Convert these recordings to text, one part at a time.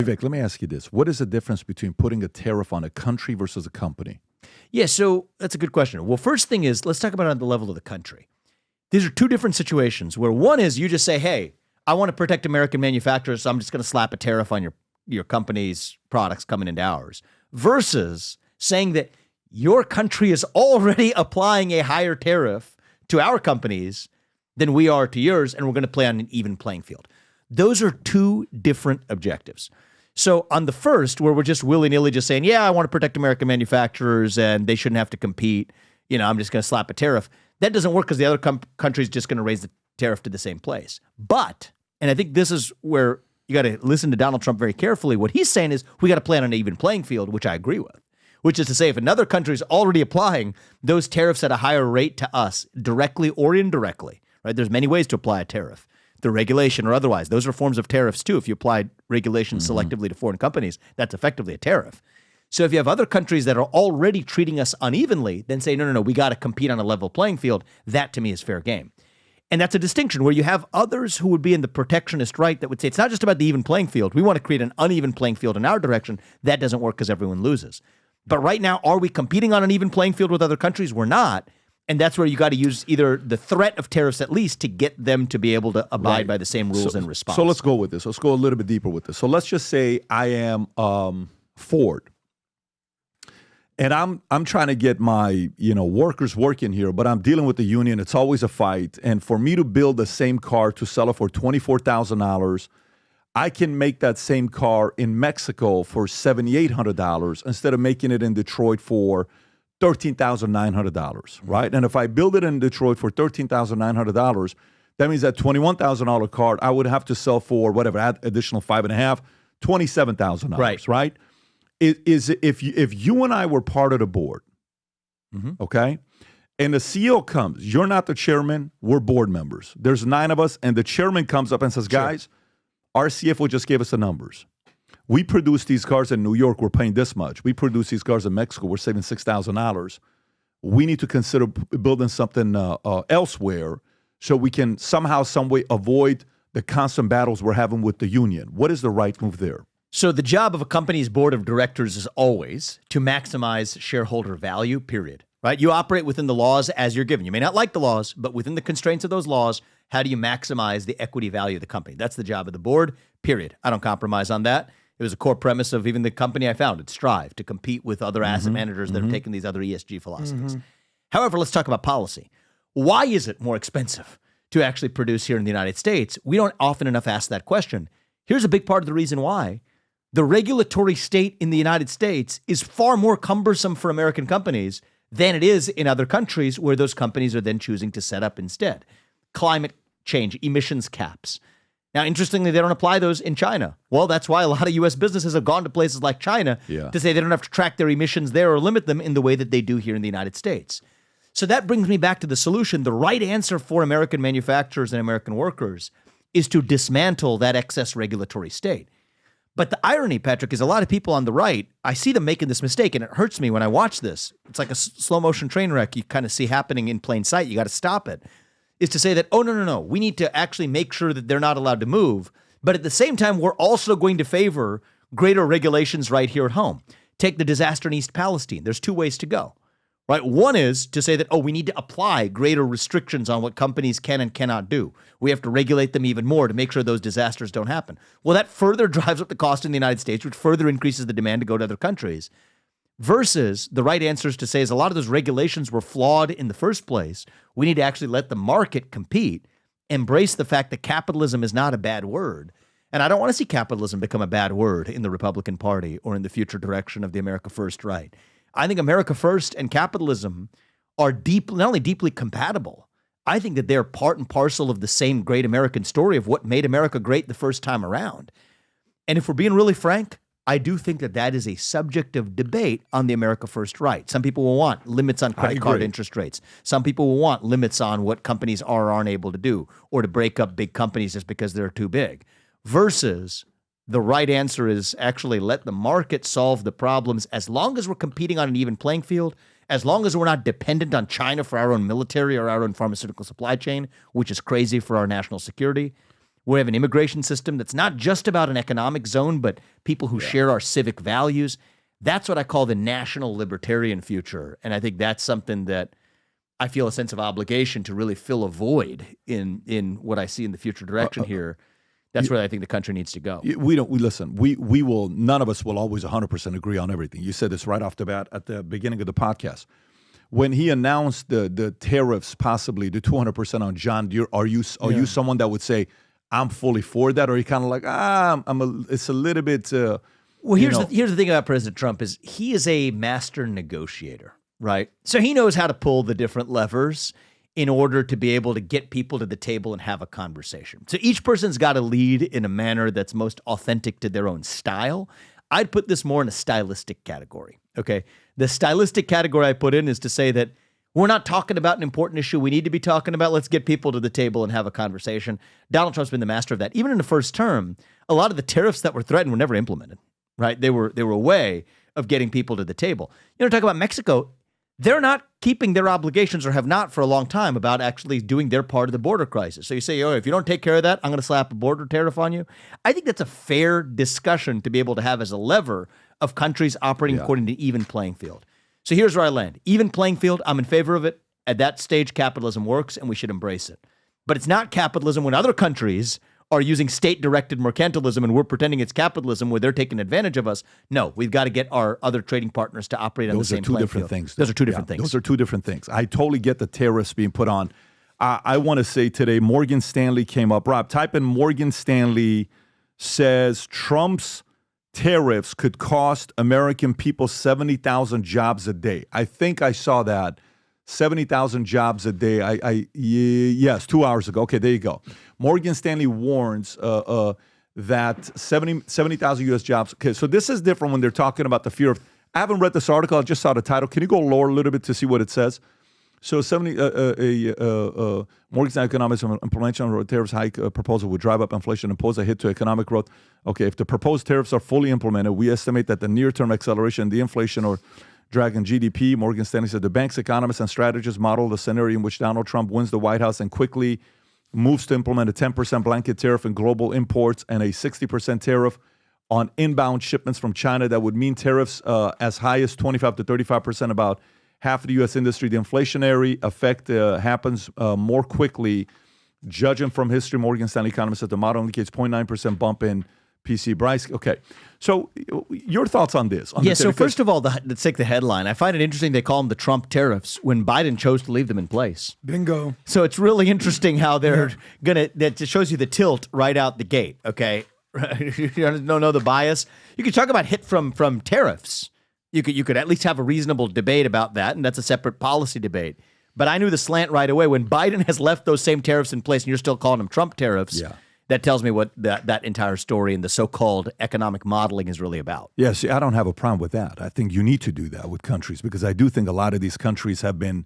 Vivek, let me ask you this. What is the difference between putting a tariff on a country versus a company? Yeah, so that's a good question. Well, first thing is, let's talk about it on the level of the country. These are two different situations where one is you just say, hey, I want to protect American manufacturers, so I'm just going to slap a tariff on your company's products coming into ours, versus saying that your country is already applying a higher tariff to our companies than we are to yours, and we're going to play on an even playing field. Those are two different objectives. So on the first, where we're just willy-nilly just saying, yeah, I want to protect American manufacturers and they shouldn't have to compete, I'm just going to slap a tariff. That doesn't work because the other country's just going to raise the tariff to the same place. But, and I think this is where you got to listen to Donald Trump very carefully, what he's saying is we got to play on an even playing field, which I agree with, which is to say if another country is already applying those tariffs at a higher rate to us, directly or indirectly, right? There's many ways to apply a tariff. The regulation or otherwise. Those are forms of tariffs too. If you apply regulations selectively to foreign companies, that's effectively a tariff. So if you have other countries that are already treating us unevenly, then say, no, we got to compete on a level playing field. That to me is fair game. And that's a distinction where you have others who would be in the protectionist right that would say, it's not just about the even playing field. We want to create an uneven playing field in our direction. That doesn't work because everyone loses. But right now, are we competing on an even playing field with other countries? We're not. And that's where you got to use either the threat of tariffs at least to get them to be able to abide by the same rules in response. So let's go with this. Let's go a little bit deeper with this. So let's just say I am Ford, and I'm trying to get my workers working here, but I'm dealing with the union. It's always a fight. And for me to build the same car to sell it for $24,000, I can make that same car in Mexico for $7,800 instead of making it in Detroit for $13,900, right? And if I build it in Detroit for $13,900, that means that $21,000 car I would have to sell for whatever, add additional $5.5, $27,000, right? If you and I were part of the board, okay, and the CEO comes, you're not the chairman, we're board members. There's 9 of us, and the chairman comes up and says, guys, our CFO just gave us the numbers. We produce these cars in New York, we're paying this much. We produce these cars in Mexico, we're saving $6,000. We need to consider building something elsewhere so we can somehow, some way avoid the constant battles we're having with the union. What is the right move there? So the job of a company's board of directors is always to maximize shareholder value, period. Right? You operate within the laws as you're given. You may not like the laws, but within the constraints of those laws, how do you maximize the equity value of the company? That's the job of the board, period. I don't compromise on that. It was a core premise of even the company I founded, Strive, to compete with other asset managers that have taken these other ESG philosophies. However, let's talk about policy. Why is it more expensive to actually produce here in the United States? We don't often enough ask that question. Here's a big part of the reason why. The regulatory state in the United States is far more cumbersome for American companies than it is in other countries where those companies are then choosing to set up instead. Climate change, emissions caps. Now, interestingly, they don't apply those in China. Well, that's why a lot of U.S. businesses have gone to places like China to say they don't have to track their emissions there or limit them in the way that they do here in the United States. So that brings me back to the solution. The right answer for American manufacturers and American workers is to dismantle that excess regulatory state. But the irony, Patrick, is a lot of people on the right, I see them making this mistake, and it hurts me when I watch this. It's like a slow motion train wreck you kind of see happening in plain sight. You got to stop it. Is to say that, oh, no. We need to actually make sure that they're not allowed to move. But at the same time, we're also going to favor greater regulations right here at home. Take the disaster in East Palestine. There's 2 ways to go, right? One is to say that, oh, we need to apply greater restrictions on what companies can and cannot do. We have to regulate them even more to make sure those disasters don't happen. Well, that further drives up the cost in the United States, which further increases the demand to go to other countries. Versus the right answer is to say is a lot of those regulations were flawed in the first place. We need to actually let the market compete, embrace the fact that capitalism is not a bad word. And I don't want to see capitalism become a bad word in the Republican Party or in the future direction of the America First right. I think America First and capitalism are not only deeply compatible, I think that they're part and parcel of the same great American story of what made America great the first time around. And if we're being really frank, I do think that that is a subject of debate on the America First right. Some people will want limits on credit card interest rates. Some people will want limits on what companies are or aren't able to do, or to break up big companies just because they're too big. Versus the right answer is actually let the market solve the problems as long as we're competing on an even playing field, as long as we're not dependent on China for our own military or our own pharmaceutical supply chain, which is crazy for our national security. We have an immigration system that's not just about an economic zone, but people who share our civic values. That's what I call the national libertarian future. And I think that's something that I feel a sense of obligation to really fill a void in what I see in the future direction here. That's where I think the country needs to go. We will, none of us will always 100% agree on everything. You said this right off the bat at the beginning of the podcast. When he announced the tariffs, possibly the 200% on John Deere, are you someone that would say, I'm fully for that? Or are you kind of like, it's a little bit... Well, here's the thing about President Trump is he is a master negotiator, right? So he knows how to pull the different levers in order to be able to get people to the table and have a conversation. So each person's got to lead in a manner that's most authentic to their own style. I'd put this more in a stylistic category, okay? The stylistic category I put in is to say that we're not talking about an important issue we need to be talking about. Let's get people to the table and have a conversation. Donald Trump's been the master of that. Even in the first term, a lot of the tariffs that were threatened were never implemented. Right? They were a way of getting people to the table. Talk about Mexico. They're not keeping their obligations, or have not for a long time, about actually doing their part of the border crisis. So you say, if you don't take care of that, I'm going to slap a border tariff on you. I think that's a fair discussion to be able to have as a lever of countries operating according to even playing field. So here's where I land. Even playing field, I'm in favor of it. At that stage, capitalism works, and we should embrace it. But it's not capitalism when other countries are using state-directed mercantilism and we're pretending it's capitalism where they're taking advantage of us. No, we've got to get our other trading partners to operate on the same playing field. Those are two different things. Those are two different things. I totally get the tariffs being put on. I want to say today, Morgan Stanley came up. Rob, type in Morgan Stanley says Trump's tariffs could cost American people 70,000 jobs a day. I think I saw that. 70,000 jobs a day. Yes, 2 hours ago. Okay, there you go. Morgan Stanley warns that 70,000 U.S. jobs. Okay, so this is different when they're talking about the fear of. I haven't read this article. I just saw the title. Can you go lower a little bit to see what it says? So Morgan Stanley economics implementation of tariffs hike proposal would drive up inflation and pose a hit to economic growth. Okay, if the proposed tariffs are fully implemented, we estimate that the near-term acceleration in the inflation or dragging GDP. Morgan Stanley said the bank's economists and strategists model the scenario in which Donald Trump wins the White House and quickly moves to implement a 10% blanket tariff in global imports and a 60% tariff on inbound shipments from China. That would mean tariffs as high as 25 to 35%, about half of the U.S. industry. The inflationary effect happens more quickly. Judging from history, Morgan Stanley economists said the model indicates 0.9% bump in PC Bryce. Okay. So your thoughts on this? So first of all, let's take the headline. I find it interesting they call them the Trump tariffs when Biden chose to leave them in place. Bingo. So it's really interesting how they're that just shows you the tilt right out the gate, okay? You don't know the bias. You could talk about hit from tariffs. You could at least have a reasonable debate about that, and that's a separate policy debate. But I knew the slant right away. When Biden has left those same tariffs in place and you're still calling them Trump tariffs, that tells me what that entire story and the so-called economic modeling is really about. Yeah, see, I don't have a problem with that. I think you need to do that with countries because I do think a lot of these countries have been,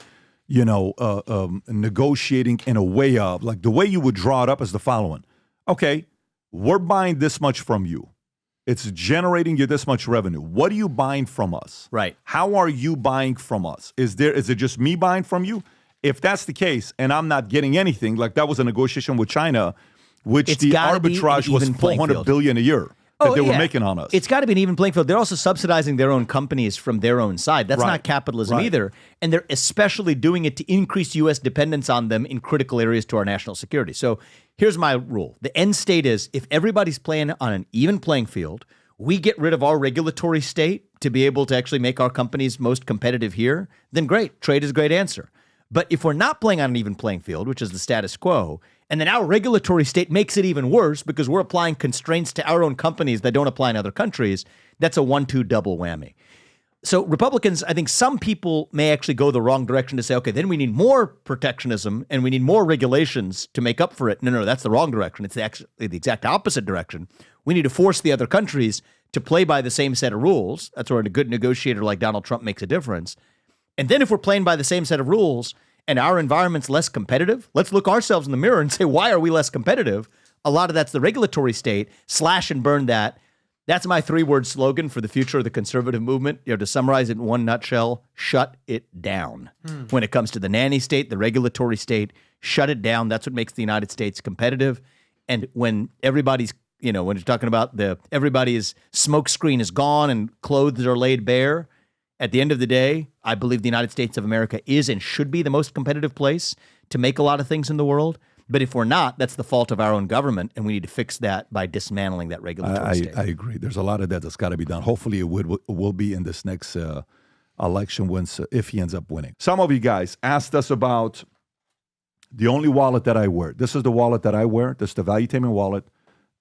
negotiating in a way of, like the way you would draw it up is the following. Okay, we're buying this much from you. It's generating you this much revenue. What are you buying from us? Right. How are you buying from us? Is it just me buying from you? If that's the case and I'm not getting anything, like that was a negotiation with China, which the arbitrage was $400 billion a year that they were making on us. It's got to be an even playing field. They're also subsidizing their own companies from their own side. That's not capitalism either. And they're especially doing it to increase U.S. dependence on them in critical areas to our national security. So here's my rule. The end state is if everybody's playing on an even playing field, we get rid of our regulatory state to be able to actually make our companies most competitive here, then great. Trade is a great answer. But if we're not playing on an even playing field, which is the status quo, and then our regulatory state makes it even worse because we're applying constraints to our own companies that don't apply in other countries, that's a 1-2 double whammy. So Republicans, I think some people may actually go the wrong direction to say, okay, then we need more protectionism and we need more regulations to make up for it. No, that's the wrong direction. It's actually the exact opposite direction. We need to force the other countries to play by the same set of rules. That's where a good negotiator like Donald Trump makes a difference. And then if we're playing by the same set of rules and our environment's less competitive, let's look ourselves in the mirror and say, why are we less competitive? A lot of that's the regulatory state. Slash and burn that. That's my 3-word slogan for the future of the conservative movement. To summarize it in one nutshell, shut it down. When it comes to the nanny state, the regulatory state, shut it down. That's what makes the United States competitive. And when everybody's, when you're talking about everybody's smoke screen is gone and clothes are laid bare, at the end of the day, I believe the United States of America is and should be the most competitive place to make a lot of things in the world. But if we're not, that's the fault of our own government, and we need to fix that by dismantling that regulatory state. I agree. There's a lot of that that's got to be done. Hopefully it will be in this next election if he ends up winning. Some of you guys asked us about the only wallet that I wear. This is the wallet that I wear. This is the Valuetainment wallet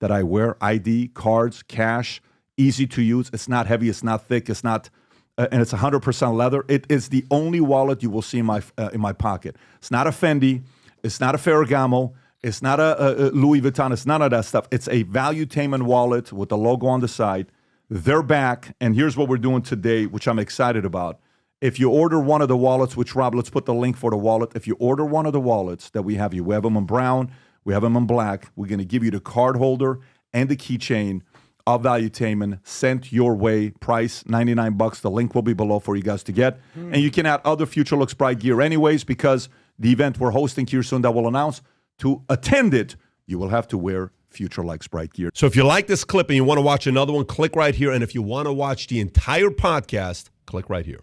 that I wear. ID, cards, cash, easy to use. It's not heavy. It's not thick. It's not... and it's 100% leather. It is the only wallet you will see in my pocket. It's not a Fendi. It's not a Ferragamo. It's not a Louis Vuitton. It's none of that stuff. It's a Valuetainment wallet with the logo on the side. They're back, and here's what we're doing today, which I'm excited about. If you order one of the wallets, which Rob, let's put the link for the wallet. If you order one of the wallets that we have have them in brown, we have them in black. We're going to give you the card holder and the keychain of Valuetainment sent your way. Price $99. The link will be below for you guys to get. And you can add other Future Looks Bright gear anyways, because the event we're hosting here soon that we'll announce, to attend it, you will have to wear Future Looks Bright gear. So if you like this clip and you want to watch another one, click right here. And if you want to watch the entire podcast, click right here.